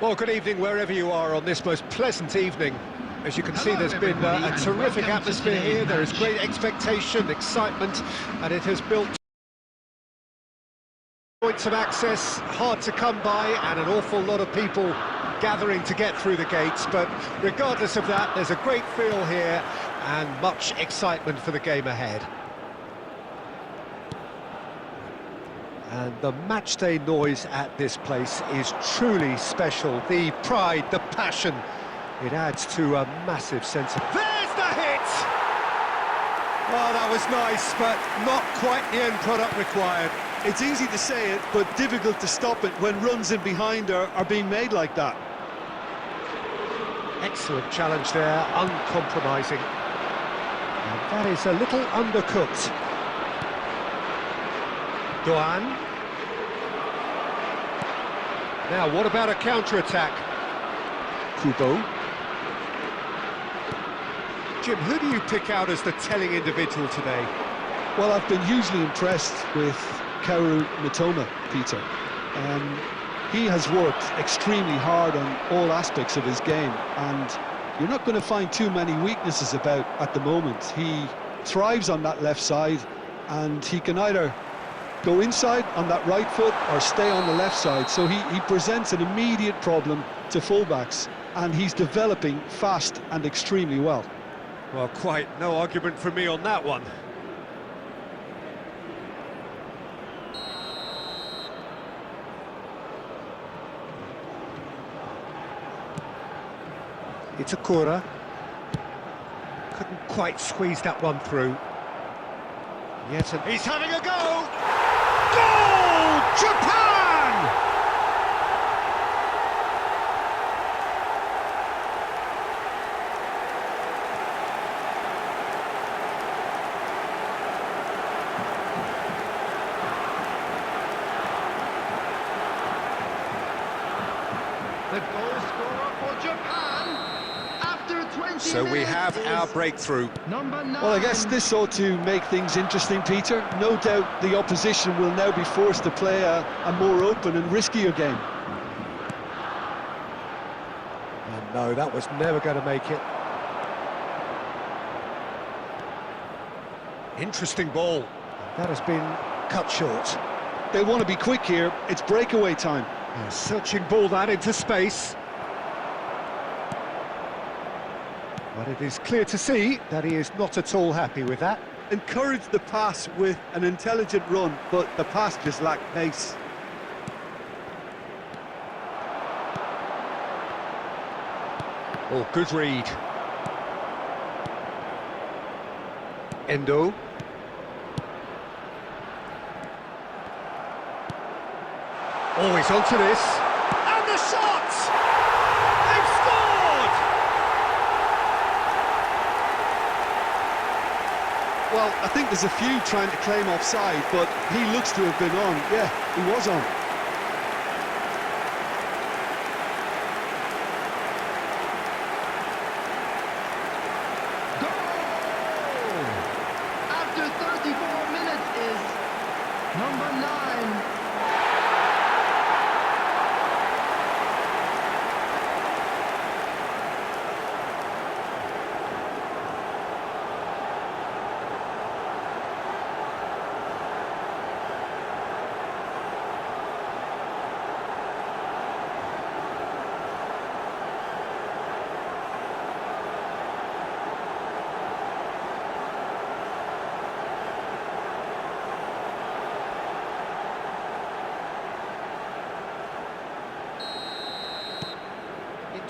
Well, good evening wherever you are on this most pleasant evening. As you can see, there's been a terrific atmosphere here. There is great expectation, excitement, and it has built points of access, hard to come by, and an awful lot of people gathering to get through the gates. But regardless of that, there's a great feel here and much excitement for the game ahead. And the matchday noise at this place is truly special. The pride, the passion, it adds to a massive sense of... There's the hit! Oh, that was nice, but not quite the end product required. It's easy to say it, but difficult to stop it when runs in behind are being made like that. Excellent challenge there, uncompromising. And that is a little undercooked. Doan. Now, what about a counter-attack? Kubo. Jim, who do you pick out as the telling individual today? Well, I've been hugely impressed with Kaoru Mitoma, Peter. He has worked extremely hard on all aspects of his game, and you're not going to find too many weaknesses about at the moment. He thrives on that left side, and he can either go inside on that right foot or stay on the left side, so he presents an immediate problem to fullbacks, and he's developing fast and extremely well. Well, quite no argument from me on that one. Itakura couldn't quite squeeze that one through. He's having a go! Goal! Japan! The goal scorer for Japan after 20 So we have our breakthrough. Number 9. Well, I guess this ought to make things interesting, Peter. No doubt the opposition will now be forced to play a more open and riskier game. And no, that was never going to make it. Interesting ball. That has been cut short. They want to be quick here. It's breakaway time. A searching ball that into space. But it is clear to see that he is not at all happy with that. Encouraged the pass with an intelligent run, but the pass just lacked pace. Oh, good read. Endo. Always onto this. And the shot! They've scored! Well, I think there's a few trying to claim offside, but he looks to have been on. Yeah, he was on. Goal! After 34 minutes is number 9.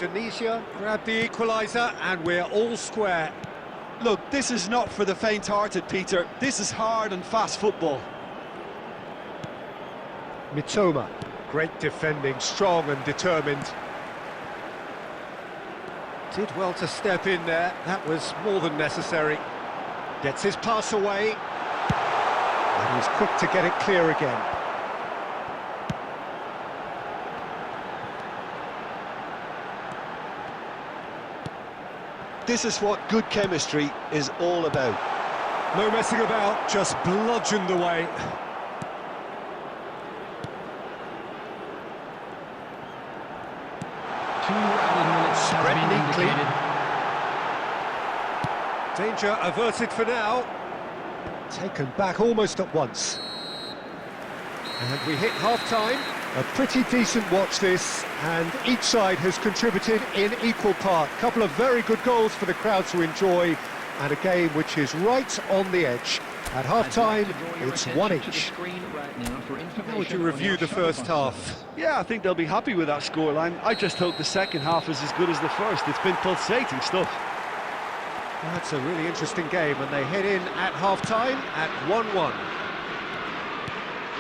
Indonesia grabbed the equaliser and we're all square. Look, this is not for the faint-hearted, Peter. This is hard and fast football. Mitoma, great defending, strong and determined. Did well to step in there, that was more than necessary. Gets his pass away, and he's quick to get it clear again. This is what good chemistry is all about. No messing about, just bludgeoned away. that been neatly. indicated. Danger averted for now. Taken back almost at once. And we hit half-time. A pretty decent watch this, and each side has contributed in equal part. Couple of very good goals for the crowd to enjoy, and a game which is right on the edge. At half-time, it's one each. How would you review the first half? Yeah, I think they'll be happy with that scoreline. I just hope the second half is as good as the first. It's been pulsating stuff. That's a really interesting game, and they head in at half-time at 1-1.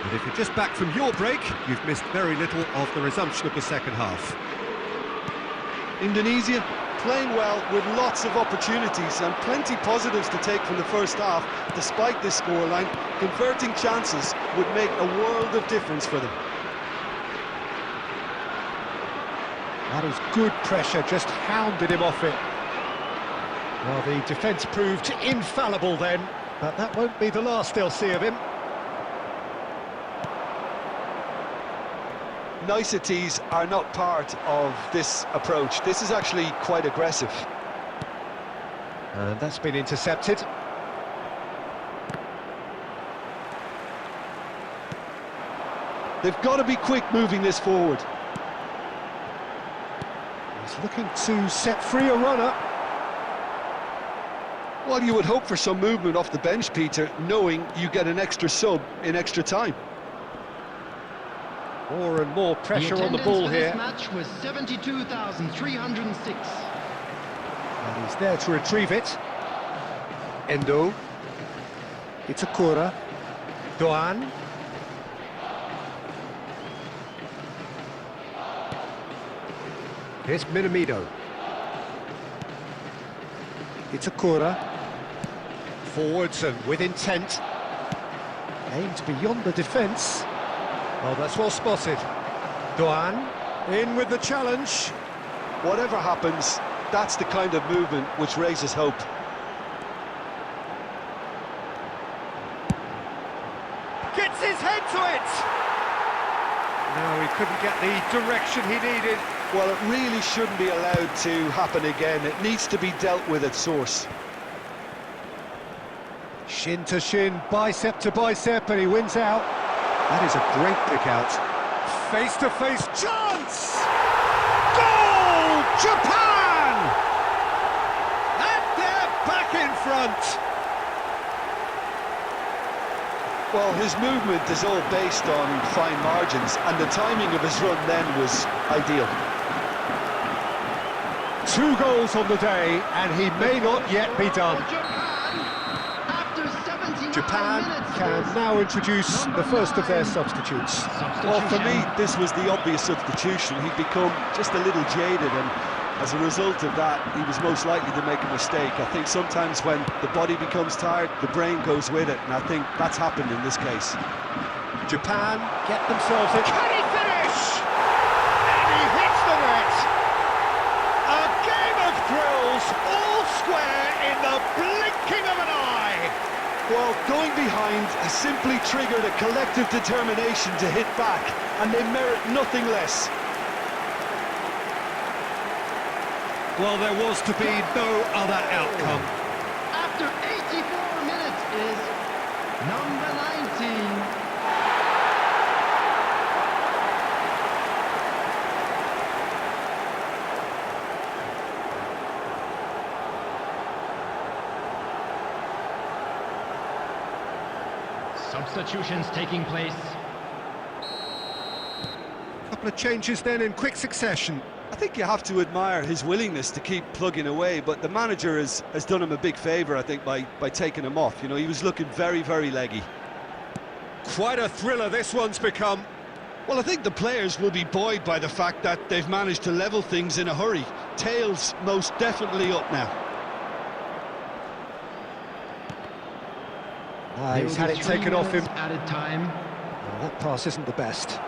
And if you're just back from your break, you've missed very little of the resumption of the second half. Indonesia playing well with lots of opportunities and plenty positives to take from the first half. Despite this scoreline, converting chances would make a world of difference for them. That is good pressure, just hounded him off it. Well, the defence proved infallible then, but that won't be the last they'll see of him. Niceties are not part of this approach. This is actually quite aggressive. And that's been intercepted. They've got to be quick moving this forward. He's looking to set free a runner. Well, you would hope for some movement off the bench, Peter, knowing you get an extra sub in extra time. More and more pressure on the ball here. This match was 72,306. And he's there to retrieve it. Endo. Itakura. Doan. Here's Minamido. Itakura. Forwards and with intent. Aimed beyond the defence. Oh, that's well spotted. Doan in with the challenge. Whatever happens, that's the kind of movement which raises hope. Gets his head to it! No, he couldn't get the direction he needed. Well, it really shouldn't be allowed to happen again. It needs to be dealt with at source. Shin to shin, bicep to bicep, and he wins out. That is a great pick out. Face-to-face chance! Goal! Japan! And they're back in front. Well, his movement is all based on fine margins, and the timing of his run then was ideal. 2 goals on the day, and he may not yet be done. Japan can now introduce the first of their substitutes. Well, for me, this was the obvious substitution. He'd become just a little jaded, and as a result of that, he was most likely to make a mistake. I think sometimes when the body becomes tired, the brain goes with it, and I think that's happened in this case. Japan get themselves in. Can he finish? And he hits the net! A game of thrills, all square in the blinking of an eye! Well, going behind has simply triggered a collective determination to hit back, and they merit nothing less. Well, there was to be no other outcome. After 84 minutes is number 19. Substitutions taking place. Couple of changes then in quick succession. I think you have to admire his willingness to keep plugging away, but the manager has done him a big favour, I think, by taking him off. You know, he was looking very, very leggy. Quite a thriller this one's become. Well, I think the players will be buoyed by the fact that they've managed to level things in a hurry. Tails most definitely up now. He's had it taken off him. Added time. Well, that pass isn't the best.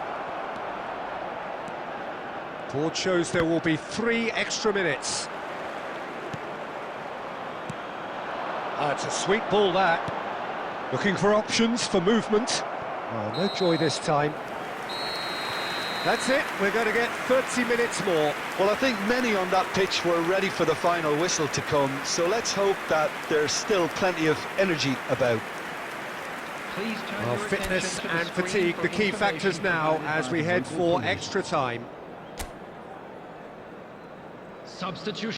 Board shows there will be 3 extra minutes. It's a sweet ball, that. Looking for options for movement. Oh, no joy this time. That's it, we're going to get 30 minutes more. Well, I think many on that pitch were ready for the final whistle to come, so let's hope that there's still plenty of energy about. Please turn Well, your fitness attention to the and screen fatigue, for the key information factors now provided as by we the head local for police. extra time. Substitution.